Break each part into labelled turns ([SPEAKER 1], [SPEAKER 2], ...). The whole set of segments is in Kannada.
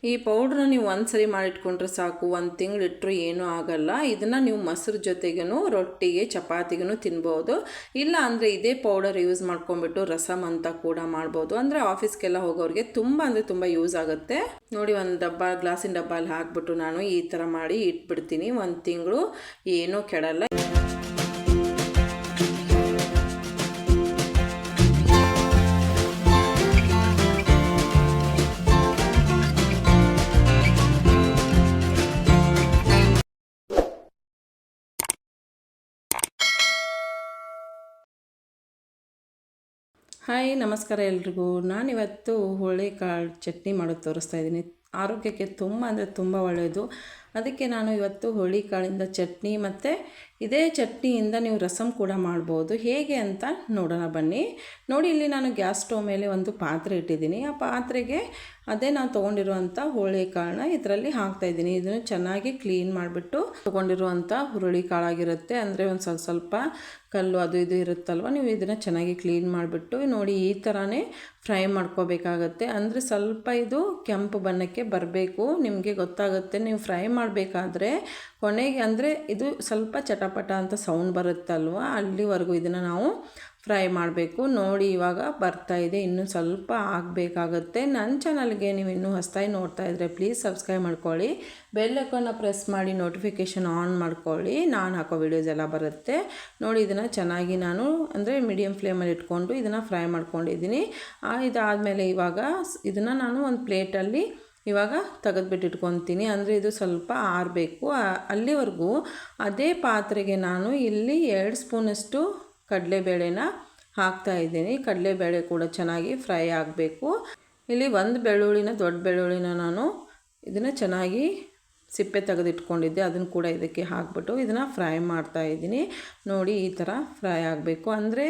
[SPEAKER 1] ಈ ಪೌಡ್ರನ್ನ ನೀವು ಒಂದು ಸರಿ ಮಾಡಿಟ್ಕೊಂಡ್ರೆ ಸಾಕು, ಒಂದು ತಿಂಗಳು ಇಟ್ಟರು ಏನೂ ಆಗಲ್ಲ. ಇದನ್ನು ನೀವು ಮೊಸರು ಜೊತೆಗೂ ರೊಟ್ಟಿಗೆ ಚಪಾತಿಗೂ ತಿನ್ಬೋದು. ಇಲ್ಲ ಅಂದರೆ ಇದೇ ಪೌಡರ್ ಯೂಸ್ ಮಾಡ್ಕೊಂಡ್ಬಿಟ್ಟು ರಸಮ್ ಅಂತ ಕೂಡ ಮಾಡ್ಬೋದು. ಅಂದರೆ ಆಫೀಸ್ಗೆಲ್ಲ ಹೋಗೋರಿಗೆ ತುಂಬ ಯೂಸ್ ಆಗುತ್ತೆ. ನೋಡಿ, ಒಂದು ಗ್ಲಾಸಿನ ಡಬ್ಬಲ್ಲಿ ಹಾಕ್ಬಿಟ್ಟು ನಾನು ಈ ಥರ ಮಾಡಿ ಇಟ್ಬಿಡ್ತೀನಿ. ಒಂದು ತಿಂಗಳು ಏನೂ ಕೆಡಲ್ಲ. ಹಾಯ್, ನಮಸ್ಕಾರ ಎಲ್ರಿಗೂ. ನಾನಿವತ್ತು ಹುರುಳಿಕಾಳು ಚಟ್ನಿ ಮಾಡೋದು ತೋರಿಸ್ತಾ ಇದ್ದೀನಿ. ಆರೋಗ್ಯಕ್ಕೆ ತುಂಬ ಒಳ್ಳೆಯದು. ಅದಕ್ಕೆ ನಾನು ಇವತ್ತು ಹುರುಳಿಕಾಳಿಂದ ಚಟ್ನಿ ಮತ್ತು ಇದೇ ಚಟ್ನಿಯಿಂದ ನೀವು ರಸಮ್ ಕೂಡ ಮಾಡ್ಬೋದು. ಹೇಗೆ ಅಂತ ನೋಡೋಣ ಬನ್ನಿ. ನೋಡಿ, ಇಲ್ಲಿ ನಾನು ಗ್ಯಾಸ್ ಸ್ಟವ್ ಮೇಲೆ ಒಂದು ಪಾತ್ರೆ ಇಟ್ಟಿದ್ದೀನಿ. ಆ ಪಾತ್ರೆಗೆ ಅದೇ ನಾವು ತೊಗೊಂಡಿರುವಂಥ ಹುರುಳಿಕಾಳನ್ನ ಇದರಲ್ಲಿ ಹಾಕ್ತಾಯಿದ್ದೀನಿ. ಇದನ್ನು ಚೆನ್ನಾಗಿ ಕ್ಲೀನ್ ಮಾಡಿಬಿಟ್ಟು ತೊಗೊಂಡಿರುವಂಥ ಹುರುಳಿಕಾಳಾಗಿರುತ್ತೆ. ಅಂದರೆ ಒಂದು ಸ್ವಲ್ಪ ಕಲ್ಲು ಅದು ಇದು ಇರುತ್ತಲ್ವ, ನೀವು ಇದನ್ನು ಚೆನ್ನಾಗಿ ಕ್ಲೀನ್ ಮಾಡಿಬಿಟ್ಟು ನೋಡಿ ಈ ಥರನೇ ಫ್ರೈ ಮಾಡ್ಕೋಬೇಕಾಗತ್ತೆ. ಅಂದರೆ ಸ್ವಲ್ಪ ಇದು ಕೆಂಪು ಬಣ್ಣಕ್ಕೆ ಬರಬೇಕು. ನಿಮಗೆ ಗೊತ್ತಾಗುತ್ತೆ ನೀವು ಫ್ರೈ ಮಾಡಬೇಕಾದ್ರೆ ಕೊನೆಗೆ, ಅಂದರೆ ಇದು ಸ್ವಲ್ಪ ಚಟಪಟ ಅಂತ ಸೌಂಡ್ ಬರುತ್ತಲ್ವ, ಅಲ್ಲಿವರೆಗೂ ಇದನ್ನು ನಾವು ಫ್ರೈ ಮಾಡಬೇಕು. ನೋಡಿ, ಇವಾಗ ಬರ್ತಾಯಿದೆ. ಇನ್ನೂ ಸ್ವಲ್ಪ ಆಗಬೇಕಾಗತ್ತೆ. ನನ್ನ ಚಾನಲ್ಗೆ ನೀವು ಇನ್ನೂ ಹೊಸದಾಗಿ ನೋಡ್ತಾ ಇದ್ದರೆ ಪ್ಲೀಸ್ ಸಬ್ಸ್ಕ್ರೈಬ್ ಮಾಡ್ಕೊಳ್ಳಿ. ಬೆಲ್ ಐಕಾನ್ನ ಪ್ರೆಸ್ ಮಾಡಿ ನೋಟಿಫಿಕೇಷನ್ ಆನ್ ಮಾಡ್ಕೊಳ್ಳಿ. ನಾನು ಹಾಕೋ ವಿಡಿಯೋಸ್ ಎಲ್ಲ ಬರುತ್ತೆ. ನೋಡಿ, ಇದನ್ನು ಚೆನ್ನಾಗಿ ನಾನು ಅಂದರೆ ಮೀಡಿಯಮ್ ಫ್ಲೇಮಲ್ಲಿ ಇಟ್ಕೊಂಡು ಇದನ್ನು ಫ್ರೈ ಮಾಡ್ಕೊಂಡಿದ್ದೀನಿ. ಇದಾದಮೇಲೆ ಇವಾಗ ಇದನ್ನು ನಾನು ಒಂದು ಪ್ಲೇಟಲ್ಲಿ ಇವಾಗ ತೆಗೆದುಬಿಟ್ಟು ಇಟ್ಕೊತೀನಿ. ಅಂದರೆ ಇದು ಸ್ವಲ್ಪ ಆರಬೇಕು. ಅಲ್ಲಿವರೆಗೂ ಅದೇ ಪಾತ್ರೆಗೆ ನಾನು ಇಲ್ಲಿ 2 ಸ್ಪೂನಷ್ಟು ಕಡಲೆಬೇಳೆನ ಹಾಕ್ತಾಯಿದ್ದೀನಿ. ಕಡಲೆಬೇಳೆ ಕೂಡ ಚೆನ್ನಾಗಿ ಫ್ರೈ ಆಗಬೇಕು. ಇಲ್ಲಿ ಒಂದು ದೊಡ್ಡ ಬೆಳ್ಳುಳ್ಳಿನ ನಾನು ಇದನ್ನು ಚೆನ್ನಾಗಿ ಸಿಪ್ಪೆ ತೆಗೆದಿಟ್ಕೊಂಡಿದ್ದೆ, ಅದನ್ನು ಕೂಡ ಇದಕ್ಕೆ ಹಾಕ್ಬಿಟ್ಟು ಇದನ್ನು ಫ್ರೈ ಮಾಡ್ತಾಯಿದ್ದೀನಿ. ನೋಡಿ, ಈ ಥರ ಫ್ರೈ ಆಗಬೇಕು. ಅಂದರೆ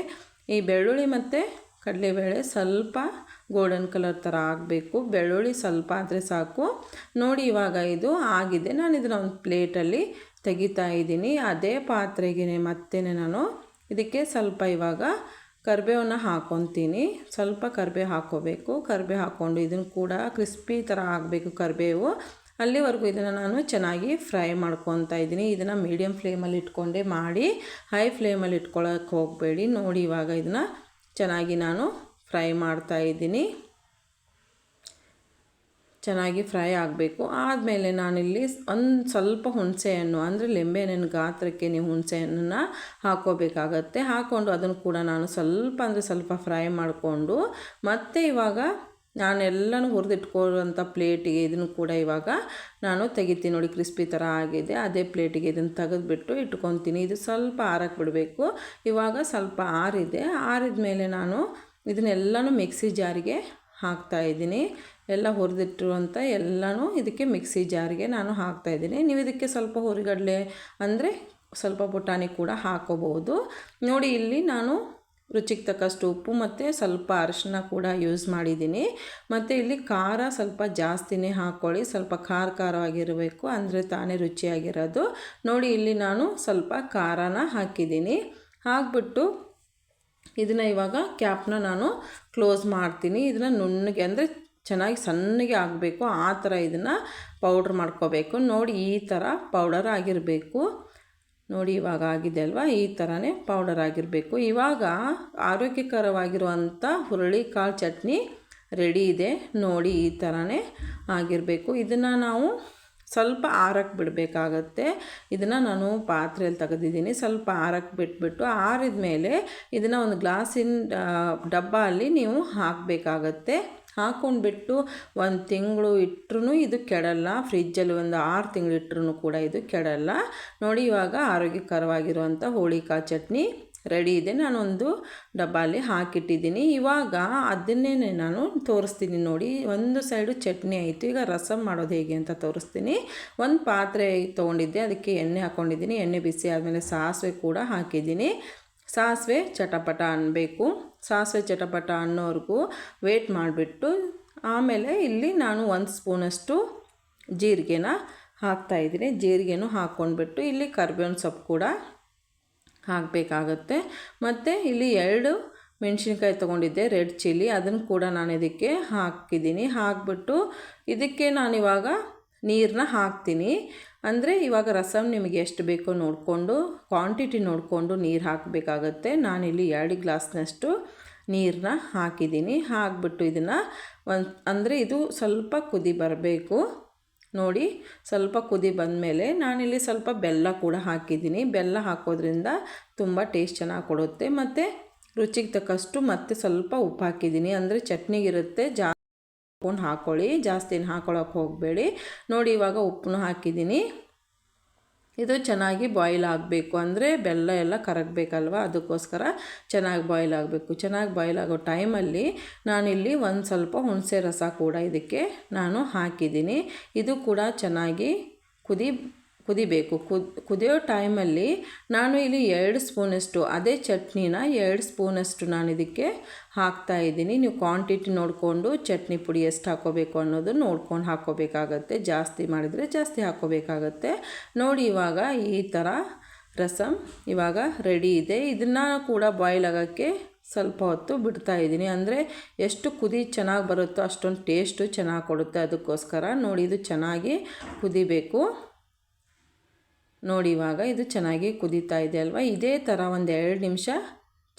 [SPEAKER 1] ಈ ಬೆಳ್ಳುಳ್ಳಿ ಮತ್ತು ಕಡಲೆಬೇಳೆ ಸ್ವಲ್ಪ ಗೋಲ್ಡನ್ ಕಲರ್ ಥರ ಆಗಬೇಕು. ಬೆಳ್ಳುಳ್ಳಿ ಸ್ವಲ್ಪ ಆದರೆ ಸಾಕು. ನೋಡಿ, ಇವಾಗ ಇದು ಆಗಿದೆ. ನಾನು ಇದನ್ನು ಒಂದು ಪ್ಲೇಟಲ್ಲಿ ತೆಗಿತಾ ಇದ್ದೀನಿ. ಅದೇ ಪಾತ್ರೆಗೆ ಮತ್ತೆ ನಾನು ಇದಕ್ಕೆ ಸ್ವಲ್ಪ ಇವಾಗ ಕರಿಬೇವನ್ನ ಹಾಕ್ಕೊತೀನಿ. ಸ್ವಲ್ಪ ಕರಿಬೇವು ಹಾಕ್ಕೋಬೇಕು. ಕರಿಬೇವು ಹಾಕ್ಕೊಂಡು ಇದನ್ನು ಕೂಡ ಕ್ರಿಸ್ಪಿ ಥರ ಆಗಬೇಕು ಕರಿಬೇವು. ಅಲ್ಲಿವರೆಗೂ ಇದನ್ನು ನಾನು ಚೆನ್ನಾಗಿ ಫ್ರೈ ಮಾಡ್ಕೊತಾ ಇದ್ದೀನಿ. ಇದನ್ನು ಮೀಡಿಯಮ್ ಫ್ಲೇಮಲ್ಲಿ ಇಟ್ಕೊಂಡೇ ಮಾಡಿ, ಹೈ ಫ್ಲೇಮಲ್ಲಿ ಇಟ್ಕೊಳ್ಳೋಕೆ ಹೋಗಬೇಡಿ. ನೋಡಿ, ಇವಾಗ ಇದನ್ನು ಚೆನ್ನಾಗಿ ನಾನು ಫ್ರೈ ಮಾಡ್ತಾಯಿದ್ದೀನಿ. ಚೆನ್ನಾಗಿ ಫ್ರೈ ಆಗಬೇಕು. ಆದಮೇಲೆ ನಾನಿಲ್ಲಿ ಒಂದು ಸ್ವಲ್ಪ ಹುಣಸೆಹಣ್ಣು, ಅಂದರೆ ಲಿಂಬೆಹಣ್ಣಿನ ಗಾತ್ರಕ್ಕೆ ನೀವು ಹುಣಸೆಹಣ್ಣನ್ನು ಹಾಕ್ಕೋಬೇಕಾಗತ್ತೆ. ಹಾಕ್ಕೊಂಡು ಅದನ್ನು ಕೂಡ ನಾನು ಸ್ವಲ್ಪ ಫ್ರೈ ಮಾಡಿಕೊಂಡು ಮತ್ತೆ ಇವಾಗ ನಾನೆಲ್ಲನೂ ಹುರಿದಿಟ್ಕೊಳ್ಳುವಂಥ ಪ್ಲೇಟಿಗೆ ಇದನ್ನು ಕೂಡ ಇವಾಗ ನಾನು ತೆಗಿತೀನಿ. ನೋಡಿ, ಕ್ರಿಸ್ಪಿ ಥರ ಆಗಿದೆ. ಅದೇ ಪ್ಲೇಟಿಗೆ ಇದನ್ನು ತೆಗೆದುಬಿಟ್ಟು ಇಟ್ಕೊತೀನಿ. ಇದು ಸ್ವಲ್ಪ ಆರಕ್ಕೆ ಬಿಡಬೇಕು. ಇವಾಗ ಸ್ವಲ್ಪ ಆರಿದೆ. ಆರಿದ ಮೇಲೆ ನಾನು ಇದನ್ನೆಲ್ಲನೂ ಮಿಕ್ಸಿ ಜಾರಿಗೆ ಹಾಕ್ತಾಯಿದ್ದೀನಿ. ಎಲ್ಲ ಹುರಿದಿಟ್ಟಿರುವಂಥ ಎಲ್ಲನೂ ಇದಕ್ಕೆ ಮಿಕ್ಸಿ ಜಾರಿಗೆ ನಾನು ಹಾಕ್ತಾಯಿದ್ದೀನಿ. ನೀವು ಇದಕ್ಕೆ ಸ್ವಲ್ಪ ಹುರಿಗಡಲೆ ಅಂದರೆ ಸ್ವಲ್ಪ ಪುಟಾಣಿ ಕೂಡ ಹಾಕೋಬಹುದು. ನೋಡಿ, ಇಲ್ಲಿ ನಾನು ರುಚಿಗೆ ತಕ್ಕಷ್ಟು ಉಪ್ಪು ಮತ್ತು ಸ್ವಲ್ಪ ಅರಿಶಿನ ಕೂಡ ಯೂಸ್ ಮಾಡಿದ್ದೀನಿ. ಮತ್ತು ಇಲ್ಲಿ ಖಾರ ಸ್ವಲ್ಪ ಜಾಸ್ತಿನೇ ಹಾಕ್ಕೊಳ್ಳಿ. ಸ್ವಲ್ಪ ಖಾರವಾಗಿರಬೇಕು, ಅಂದರೆ ತಾನೇ ರುಚಿಯಾಗಿರೋದು. ನೋಡಿ, ಇಲ್ಲಿ ನಾನು ಸ್ವಲ್ಪ ಖಾರನ ಹಾಕಿದ್ದೀನಿ. ಹಾಕ್ಬಿಟ್ಟು ಇದನ್ನು ಇವಾಗ ಕ್ಯಾಪ್ನ ನಾನು ಕ್ಲೋಸ್ ಮಾಡ್ತೀನಿ. ಇದನ್ನು ನುಣ್ಣಗೆ, ಅಂದರೆ ಚೆನ್ನಾಗಿ ಸಣ್ಣಗೆ ಆಗಬೇಕು, ಆ ಥರ ಇದನ್ನು ಪೌಡ್ರ್ ಮಾಡ್ಕೋಬೇಕು. ನೋಡಿ, ಈ ಥರ ಪೌಡರ್ ಆಗಿರಬೇಕು. ನೋಡಿ, ಇವಾಗ ಆಗಿದೆ ಅಲ್ವಾ, ಈ ಥರನೇ ಪೌಡರ್ ಆಗಿರಬೇಕು. ಇವಾಗ ಆರೋಗ್ಯಕರವಾಗಿರುವಂಥ ಹುರುಳಿಕಾಳು ಚಟ್ನಿ ರೆಡಿ ಇದೆ. ನೋಡಿ, ಈ ಥರನೇ ಆಗಿರಬೇಕು. ಇದನ್ನು ನಾವು ಸ್ವಲ್ಪ ಆರಕ್ಕೆ ಬಿಡಬೇಕಾಗತ್ತೆ. ಇದನ್ನು ನಾನು ಪಾತ್ರೆಯಲ್ಲಿ ತೆಗೆದಿದ್ದೀನಿ. ಸ್ವಲ್ಪ ಆರಕ್ಕೆ ಬಿಟ್ಬಿಟ್ಟು ಆರಿದ ಮೇಲೆ ಇದನ್ನು ಒಂದು ಗ್ಲಾಸಿನ ಡಬ್ಬಲ್ಲಿ ನೀವು ಹಾಕಬೇಕಾಗತ್ತೆ. ಹಾಕ್ಕೊಂಡ್ಬಿಟ್ಟು 1 ತಿಂಗಳು ಇಟ್ಟರೂ ಇದು ಕೆಡಲ್ಲ. ಫ್ರಿಜ್ಜಲ್ಲಿ ಒಂದು 6 ತಿಂಗಳು ಇಟ್ಟರೂ ಕೂಡ ಇದು ಕೆಡಲ್ಲ. ನೋಡಿ, ಇವಾಗ ಆರೋಗ್ಯಕರವಾಗಿರುವಂಥ ಹುರುಳಿಕಾಳು ಚಟ್ನಿ ರೆಡಿ ಇದೆ. ನಾನೊಂದು ಡಬ್ಬಲ್ಲಿ ಹಾಕಿಟ್ಟಿದ್ದೀನಿ. ಇವಾಗ ಅದನ್ನೇ ನಾನು ತೋರಿಸ್ತೀನಿ. ನೋಡಿ, ಒಂದು ಸೈಡು ಚಟ್ನಿ ಆಯಿತು. ಈಗ ರಸಮ್ ಮಾಡೋದು ಹೇಗೆ ಅಂತ ತೋರಿಸ್ತೀನಿ. ಒಂದು ಪಾತ್ರೆ ತೊಗೊಂಡಿದ್ದೆ, ಅದಕ್ಕೆ ಎಣ್ಣೆ ಹಾಕ್ಕೊಂಡಿದ್ದೀನಿ. ಎಣ್ಣೆ ಬಿಸಿ ಆದಮೇಲೆ ಸಾಸಿವೆ ಕೂಡ ಹಾಕಿದ್ದೀನಿ. ಸಾಸಿವೆ ಚಟಪಟ ಅನ್ನಬೇಕು. ಸಾಸಿವೆ ಚಟಪಟ ಅನ್ನೋವರೆಗೂ ವೇಟ್ ಮಾಡಿಬಿಟ್ಟು ಆಮೇಲೆ ಇಲ್ಲಿ ನಾನು 1 ಸ್ಪೂನಷ್ಟು ಜೀರಿಗೆನ ಹಾಕ್ತಾಯಿದ್ದೀನಿ. ಜೀರಿಗೆನೂ ಹಾಕ್ಕೊಂಡ್ಬಿಟ್ಟು ಇಲ್ಲಿ ಕರಿಬೇವಿನ ಸೊಪ್ಪು ಕೂಡ ಹಾಕಬೇಕಾಗತ್ತೆ. ಮತ್ತು ಇಲ್ಲಿ 2 ಮೆಣಸಿನ್ಕಾಯಿ ತೊಗೊಂಡಿದ್ದೆ ರೆಡ್ ಚಿಲ್ಲಿ, ಅದನ್ನು ಕೂಡ ನಾನು ಇದಕ್ಕೆ ಹಾಕಿದ್ದೀನಿ. ಹಾಕಿಬಿಟ್ಟು ಇದಕ್ಕೆ ನಾನಿವಾಗ ನೀರನ್ನ ಹಾಕ್ತೀನಿ. ಅಂದರೆ ಇವಾಗ ರಸಮ್ ನಿಮಗೆ ಎಷ್ಟು ಬೇಕೋ ನೋಡಿಕೊಂಡು ಕ್ವಾಂಟಿಟಿ ನೋಡಿಕೊಂಡು ನೀರು ಹಾಕಬೇಕಾಗತ್ತೆ. ನಾನಿಲ್ಲಿ 2 ಗ್ಲಾಸ್ನಷ್ಟು ನೀರನ್ನ ಹಾಕಿದ್ದೀನಿ. ಹಾಕಿಬಿಟ್ಟು ಇದನ್ನು ಅಂದರೆ ಇದು ಸ್ವಲ್ಪ ಕುದಿ ಬರಬೇಕು ನೋಡಿ. ಸ್ವಲ್ಪ ಕುದಿ ಬಂದಮೇಲೆ ನಾನಿಲ್ಲಿ ಸ್ವಲ್ಪ ಬೆಲ್ಲ ಕೂಡ ಹಾಕಿದ್ದೀನಿ. ಬೆಲ್ಲ ಹಾಕೋದ್ರಿಂದ ತುಂಬ ಟೇಸ್ಟ್ ಚೆನ್ನಾಗಿ ಕೊಡುತ್ತೆ. ಮತ್ತು ರುಚಿಗೆ ತಕ್ಕಷ್ಟು ಮತ್ತೆ ಸ್ವಲ್ಪ ಉಪ್ಪು ಹಾಕಿದ್ದೀನಿ. ಅಂದರೆ ಚಟ್ನಿಗಿರುತ್ತೆ, ಉಪ್ಪನ್ನು ಹಾಕ್ಕೊಳ್ಳಿ, ಜಾಸ್ತಿನ ಹಾಕೊಳ್ಳೋಕೆ ಹೋಗಬೇಡಿ ನೋಡಿ. ಇವಾಗ ಉಪ್ಪನ್ನು ಹಾಕಿದ್ದೀನಿ. ಇದು ಚೆನ್ನಾಗಿ ಬಾಯ್ಲ್ ಆಗಬೇಕು, ಅಂದರೆ ಬೆಲ್ಲ ಎಲ್ಲ ಕರಗಬೇಕಲ್ವ, ಅದಕ್ಕೋಸ್ಕರ ಚೆನ್ನಾಗಿ ಬಾಯ್ಲ್ ಆಗಬೇಕು. ಚೆನ್ನಾಗಿ ಬಾಯ್ಲ್ ಆಗೋ ಟೈಮಲ್ಲಿ ನಾನಿಲ್ಲಿ ಒಂದು ಸ್ವಲ್ಪ ಹುಣಸೆ ರಸ ಕೂಡ ಇದಕ್ಕೆ ನಾನು ಹಾಕಿದ್ದೀನಿ. ಇದು ಕೂಡ ಚೆನ್ನಾಗಿ ಕುದಿಬೇಕು. ಕುದಿಯೋ ಟೈಮಲ್ಲಿ ನಾನು ಇಲ್ಲಿ 2 ಸ್ಪೂನಷ್ಟು ಅದೇ ಚಟ್ನಿನ 2 ಸ್ಪೂನಷ್ಟು ನಾನು ಇದಕ್ಕೆ ಹಾಕ್ತಾಯಿದ್ದೀನಿ. ನೀವು ಕ್ವಾಂಟಿಟಿ ನೋಡಿಕೊಂಡು ಚಟ್ನಿ ಪುಡಿ ಎಷ್ಟು ಹಾಕ್ಕೋಬೇಕು ಅನ್ನೋದು ನೋಡ್ಕೊಂಡು ಹಾಕ್ಕೋಬೇಕಾಗತ್ತೆ. ಜಾಸ್ತಿ ಮಾಡಿದರೆ ಜಾಸ್ತಿ ಹಾಕ್ಕೋಬೇಕಾಗತ್ತೆ ನೋಡಿ. ಇವಾಗ ಈ ಥರ ರಸಮ್ ಇವಾಗ ರೆಡಿ ಇದೆ. ಇದನ್ನು ಕೂಡ ಬಾಯ್ಲ್ ಆಗೋಕ್ಕೆ ಸ್ವಲ್ಪ ಹೊತ್ತು ಬಿಡ್ತಾಯಿದ್ದೀನಿ. ಅಂದರೆ ಎಷ್ಟು ಕುದಿ ಚೆನ್ನಾಗಿ ಬರುತ್ತೋ ಅಷ್ಟೊಂದು ಟೇಸ್ಟು ಚೆನ್ನಾಗಿ ಕೊಡುತ್ತೆ. ಅದಕ್ಕೋಸ್ಕರ ನೋಡಿ, ಇದು ಚೆನ್ನಾಗಿ ಕುದಿಬೇಕು ನೋಡಿ. ಇವಾಗ ಇದು ಚೆನ್ನಾಗಿ ಕುದೀತಾ ಇದೆ ಅಲ್ವಾ. ಇದೇ ಥರ ಒಂದು 2 ನಿಮಿಷ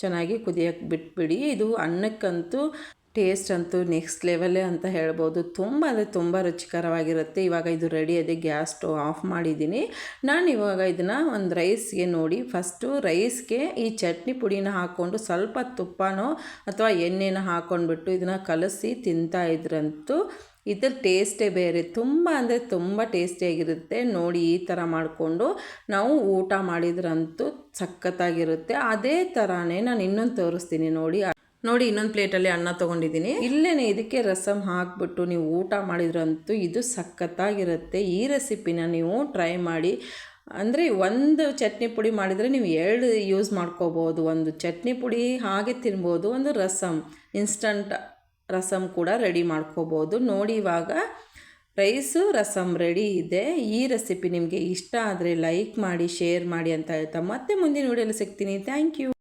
[SPEAKER 1] ಚೆನ್ನಾಗಿ ಕುದಿಯೋಕ್ಕೆ ಬಿಟ್ಬಿಡಿ. ಇದು ಅನ್ನಕ್ಕಂತೂ ಟೇಸ್ಟ್ ಅಂತೂ ನೆಕ್ಸ್ಟ್ ಲೆವೆಲ್ಲೇ ಅಂತ ಹೇಳ್ಬೋದು. ತುಂಬ ಅಂದರೆ ತುಂಬ ರುಚಿಕರವಾಗಿರುತ್ತೆ. ಇವಾಗ ಇದು ರೆಡಿ ಇದೆ. ಗ್ಯಾಸ್ ಸ್ಟವ್ ಆಫ್ ಮಾಡಿದ್ದೀನಿ. ನಾನು ಇವಾಗ ಇದನ್ನು ಒಂದು ರೈಸ್ಗೆ ನೋಡಿ, ಫಸ್ಟು ರೈಸ್ಗೆ ಈ ಚಟ್ನಿ ಪುಡಿನ ಹಾಕ್ಕೊಂಡು ಸ್ವಲ್ಪ ತುಪ್ಪನೋ ಅಥವಾ ಎಣ್ಣೆನ ಹಾಕ್ಕೊಂಡ್ಬಿಟ್ಟು ಇದನ್ನು ಕಲಸಿ ತಿಂತಾಯಿದ್ರಂತೂ ಇದ್ರ ಟೇಸ್ಟೇ ಬೇರೆ. ತುಂಬ ಅಂದರೆ ತುಂಬ ಟೇಸ್ಟಿಯಾಗಿರುತ್ತೆ ನೋಡಿ. ಈ ಥರ ಮಾಡಿಕೊಂಡು ನಾವು ಊಟ ಮಾಡಿದ್ರಂತೂ ಸಖತ್ತಾಗಿರುತ್ತೆ. ಅದೇ ಥರನೇ ನಾನು ಇನ್ನೊಂದು ತೋರಿಸ್ತೀನಿ ನೋಡಿ. ಇನ್ನೊಂದು ಪ್ಲೇಟಲ್ಲಿ ಅನ್ನ ತೊಗೊಂಡಿದ್ದೀನಿ. ಇಲ್ಲೇ ಇದಕ್ಕೆ ರಸಮ್ ಹಾಕ್ಬಿಟ್ಟು ನೀವು ಊಟ ಮಾಡಿದ್ರಂತೂ ಇದು ಸಖತ್ತಾಗಿರುತ್ತೆ. ಈ ರೆಸಿಪಿನ ನೀವು ಟ್ರೈ ಮಾಡಿ. ಅಂದರೆ ಒಂದು ಚಟ್ನಿ ಪುಡಿ ಮಾಡಿದರೆ ನೀವು 2 ಯೂಸ್ ಮಾಡ್ಕೋಬೋದು. ಒಂದು ಚಟ್ನಿ ಪುಡಿ ಹಾಗೆ ತಿನ್ಬೋದು, ಒಂದು ರಸಮ್ ಇನ್ಸ್ಟಂಟ್ ರಸಮ್ ಕೂಡ ರೆಡಿ ಮಾಡ್ಕೋಬೋದು ನೋಡಿ. ಇವಾಗ ರೈಸು ರಸಮ್ ರೆಡಿ ಇದೆ. ಈ ರೆಸಿಪಿ ನಿಮಗೆ ಇಷ್ಟ ಆದರೆ ಲೈಕ್ ಮಾಡಿ, ಶೇರ್ ಮಾಡಿ ಅಂತ ಹೇಳ್ತಾ ಮತ್ತೆ ಮುಂದಿನ ವಿಡಿಯೋಲಿ ಸಿಗ್ತೀನಿ. Thank you.